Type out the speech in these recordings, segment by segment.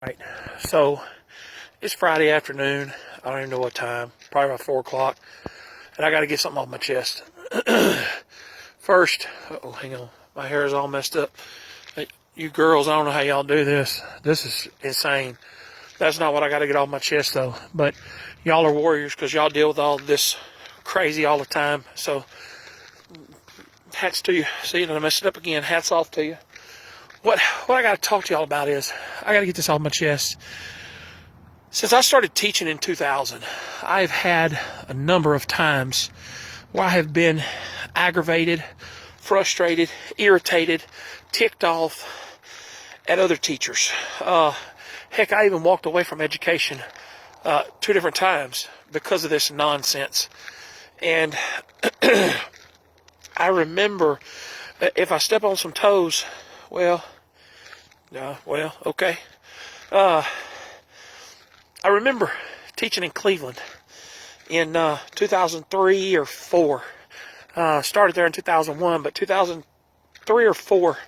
Right. So it's Friday afternoon. I don't even know what time. Probably about 4 o'clock. And I got to get something off my chest. First, oh, hang on. My hair is all messed up. Hey, you girls, I don't know how y'all do this. This is insane. That's not what I got to get off my chest, though. But y'all are warriors because y'all deal with all this crazy all the time. So hats to you. See, I messed it up again. Hats off to you. What I got to talk to y'all about is I got to get this off my chest. Since I started teaching in 2000, I've had a number of times where I have been aggravated, frustrated, irritated, ticked off at other teachers. Heck, I even walked away from education 2 different times because of this nonsense. And I remember if I step on some toes, okay. I remember teaching in Cleveland in 2003 or 4. Started there in 2001, but 2003 or 4,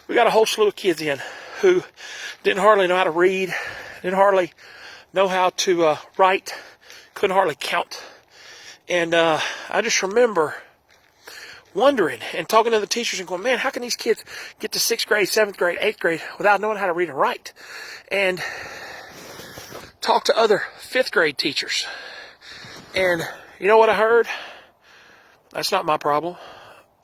we got a whole slew of kids in who didn't hardly know how to read, didn't hardly know how to write, couldn't hardly count. And I just remember wondering and talking to the teachers and going, man, how can these kids get to 6th grade, 7th grade, 8th grade without knowing how to read and write? And talk to other 5th grade teachers. And you know what I heard? That's not my problem.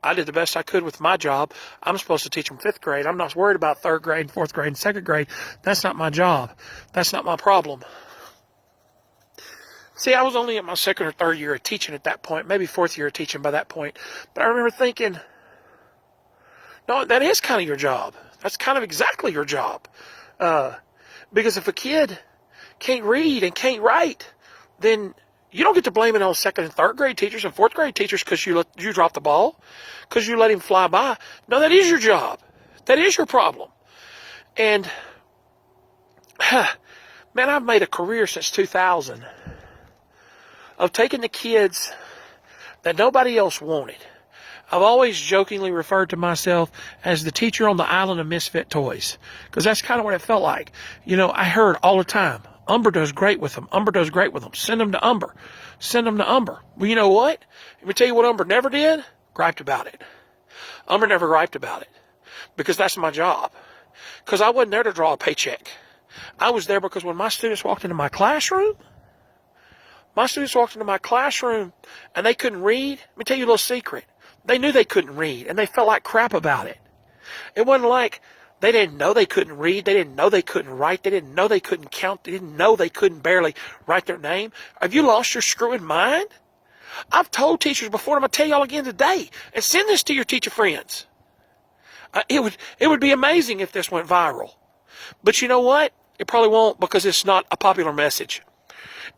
I did the best I could with my job. I'm supposed to teach them 5th grade. I'm not worried about 3rd grade, 4th grade, and 2nd grade. That's not my job. That's not my problem. See, I was only in my 2nd or 3rd year of teaching at that point, maybe 4th year of teaching by that point. But I remember thinking, no, that is kind of your job. That's kind of exactly your job. Because if a kid can't read and can't write, then you don't get to blame it on 2nd and 3rd grade teachers and 4th grade teachers because you dropped the ball, because you let him fly by. No, that is your job. That is your problem. And, man, I've made a career since 2000 of taking the kids that nobody else wanted. I've always jokingly referred to myself as the teacher on the island of misfit toys, because that's kind of what it felt like. You know, I heard all the time, Humber does great with them. Humber does great with them. Send them to Humber. Send them to Humber. Well, you know what? Let me tell you what Humber never did. Griped about it. Humber never griped about it, because that's my job. Because I wasn't there to draw a paycheck. I was there because when my students walked into my classroom, and they couldn't read. Let me tell you a little secret. They knew they couldn't read, and they felt like crap about it. It wasn't like they didn't know they couldn't read. They didn't know they couldn't write. They didn't know they couldn't count. They didn't know they couldn't barely write their name. Have you lost your screwing mind? I've told teachers before, and I'm going to tell y'all again today, and send this to your teacher friends. It would be amazing if this went viral. But you know what? It probably won't, because it's not a popular message.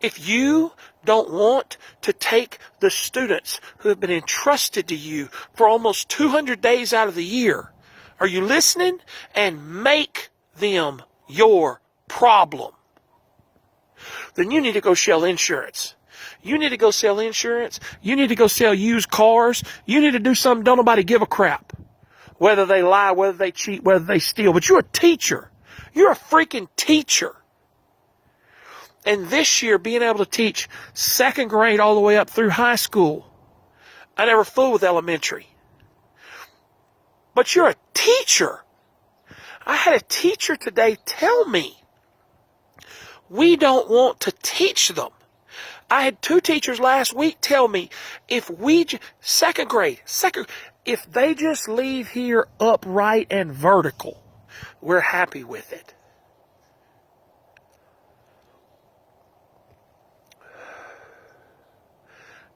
If you don't want to take the students who have been entrusted to you for almost 200 days out of the year, are you listening? And make them your problem, then you need to go sell insurance. You need to go sell insurance. You need to go sell used cars. You need to do something don't nobody give a crap. Whether they lie, whether they cheat, whether they steal. But you're a teacher. You're a freaking teacher. And this year, being able to teach 2nd grade all the way up through high school, I never fooled with elementary. But you're a teacher. I had a teacher today tell me, we don't want to teach them. I had 2 teachers last week tell me, if 2nd grade, if they just leave here upright and vertical, we're happy with it.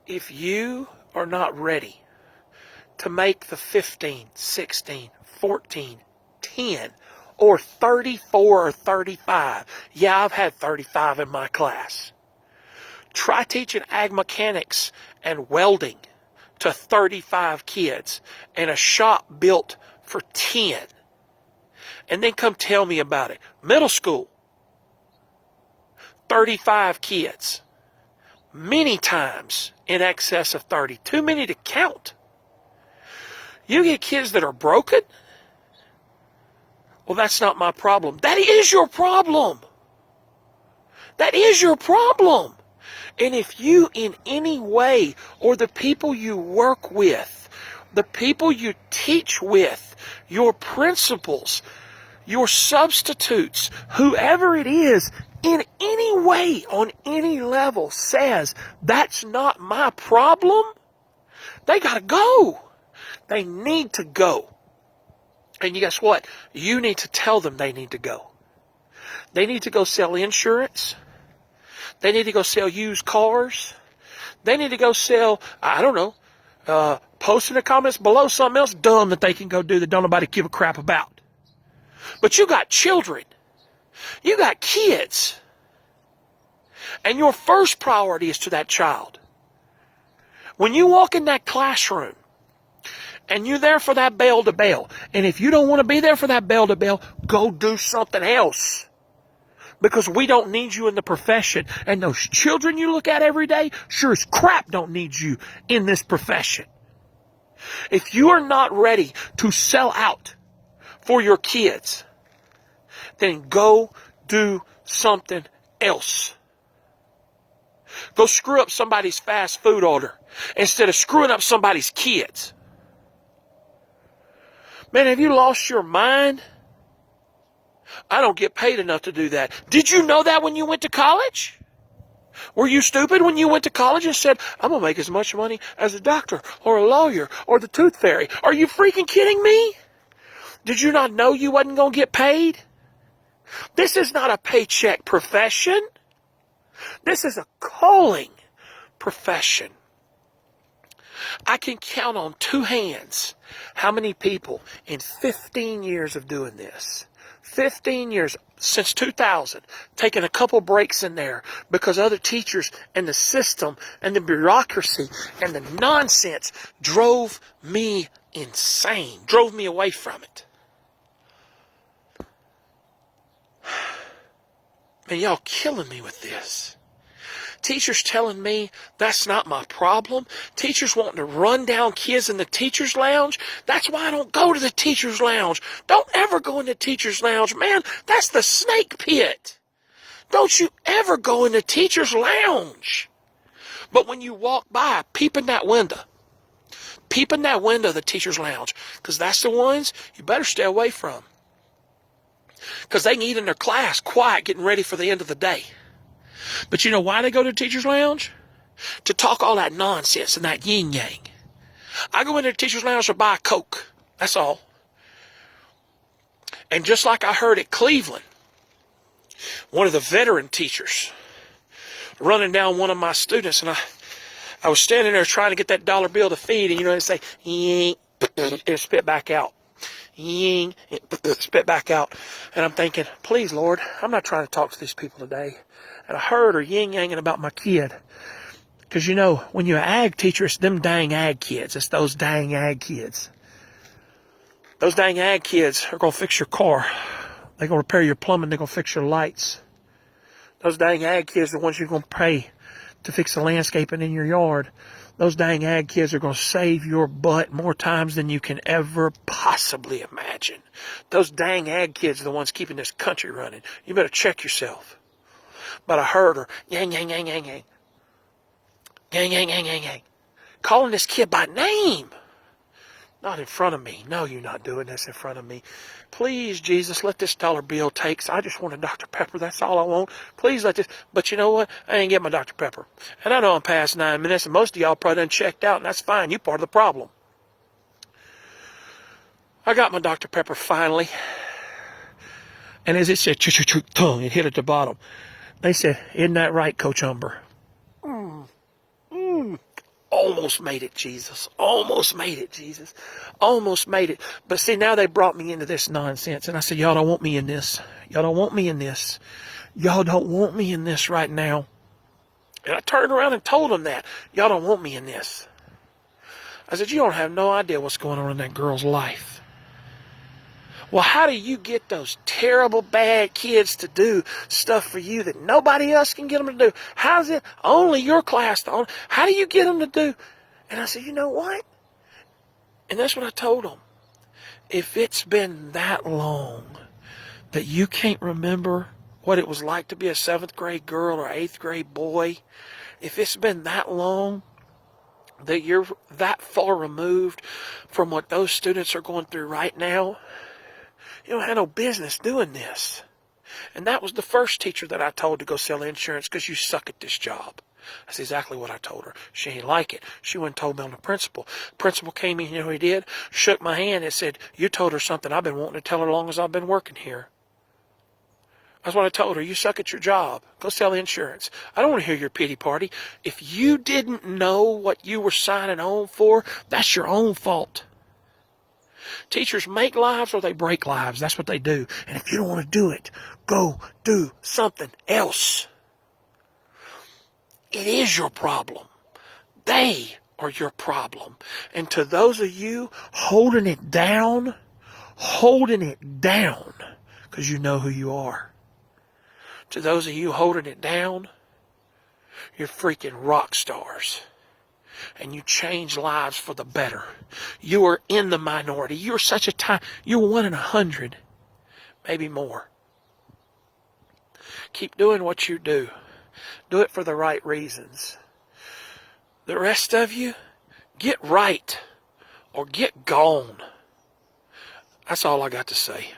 If you are not ready to make the 15, 16, 14, 10, or 34 or 35, yeah, I've had 35 in my class. Try teaching ag mechanics and welding to 35 kids in a shop built for 10. And then come tell me about it. Middle school, 35 kids. Many times in excess of 30. Too many to count. You get kids that are broken, Well, that's not my problem. That is your problem. That is your problem. And if you in any way, or the people you work with, the people you teach with, your principals, your substitutes, whoever it is, in any way, on any level, says, that's not my problem, they gotta go. They need to go. And guess what? You need to tell them they need to go. They need to go sell insurance. They need to go sell used cars. They need to go sell, I don't know, post in the comments below something else dumb that they can go do that don't nobody give a crap about. But you got children. You got kids. And your first priority is to that child. When you walk in that classroom, and you're there for that bell to bell, and if you don't want to be there for that bell to bell, go do something else. Because we don't need you in the profession. And those children you look at every day, sure as crap don't need you in this profession. If you are not ready to sell out for your kids, then go do something else. Go screw up somebody's fast food order instead of screwing up somebody's kids. Man, have you lost your mind? I don't get paid enough to do that. Did you know that when you went to college? Were you stupid when you went to college and said, I'm going to make as much money as a doctor or a lawyer or the tooth fairy? Are you freaking kidding me? Did you not know you wasn't going to get paid? This is not a paycheck profession. This is a calling profession. I can count on two hands how many people in 15 years of doing this, 15 years since 2000, taking a couple breaks in there because other teachers and the system and the bureaucracy and the nonsense drove me insane, drove me away from it. Man, y'all killing me with this. Teachers telling me that's not my problem. Teachers wanting to run down kids in the teacher's lounge. That's why I don't go to the teacher's lounge. Don't ever go in the teacher's lounge, man. That's the snake pit. Don't you ever go in the teacher's lounge. But when you walk by, peep in that window. Peep in that window of the teacher's lounge. Because that's the ones you better stay away from. Because they can eat in their class quiet, getting ready for the end of the day. But you know why they go to the teacher's lounge? To talk all that nonsense and that yin-yang. I go into the teacher's lounge to buy a Coke. That's all. And just like I heard at Cleveland, one of the veteran teachers running down one of my students, and I was standing there trying to get that dollar bill to feed, and they say, ying, and spit back out. Ying, spit back out. And I'm thinking, please, Lord, I'm not trying to talk to these people today. And I heard her yin-yanging about my kid. Because, when you're an ag teacher, it's them dang ag kids. It's those dang ag kids. Those dang ag kids are going to fix your car. They're going to repair your plumbing. They're going to fix your lights. Those dang ag kids are the ones you're going to pay to fix the landscaping in your yard. Those dang ag kids are going to save your butt more times than you can ever possibly imagine. Those dang ag kids are the ones keeping this country running. You better check yourself. But I heard her, yang, yang, yang, yang, yang. Yang, yang, yang, yang, yang. Calling this kid by name. Not in front of me. No, you're not doing this in front of me. Please, Jesus, let this dollar bill take. I just want a Dr. Pepper. That's all I want. Please let this. But you know what? I ain't get my Dr. Pepper. And I know I'm past 9 minutes, and most of y'all probably done checked out, and that's fine. You part of the problem. I got my Dr. Pepper finally. And as it said, tongue, it hit at the bottom. They said, isn't that right, Coach Humber? Almost made it, Jesus. Almost made it, Jesus. Almost made it. But see, now they brought me into this nonsense. And I said, y'all don't want me in this. Y'all don't want me in this. Y'all don't want me in this right now. And I turned around and told them that. Y'all don't want me in this. I said, you don't have no idea what's going on in that girl's life. Well, how do you get those terrible, bad kids to do stuff for you that nobody else can get them to do? How's it only your class? How do you get them to do? And I said, you know what? And that's what I told them. If it's been that long that you can't remember what it was like to be a 7th grade girl or 8th grade boy, if it's been that long, that you're that far removed from what those students are going through right now, you don't have no business doing this. And that was the first teacher that I told to go sell insurance because you suck at this job. That's exactly what I told her. She ain't like it. She went and told me on the principal. Principal came in, you know what he did? Shook my hand and said, you told her something I've been wanting to tell her as long as I've been working here. That's what I told her. You suck at your job. Go sell insurance. I don't want to hear your pity party. If you didn't know what you were signing on for, that's your own fault. Teachers make lives or they break lives. That's what they do. And if you don't want to do it, go do something else. It is your problem. They are your problem. And to those of you holding it down, because you know who you are. To those of you holding it down, you're freaking rock stars. And you change lives for the better. You are in the minority. You're such a you're 1 in 100, maybe more. Keep doing what you do. Do it for the right reasons. The rest of you, get right or get gone. That's all I got to say.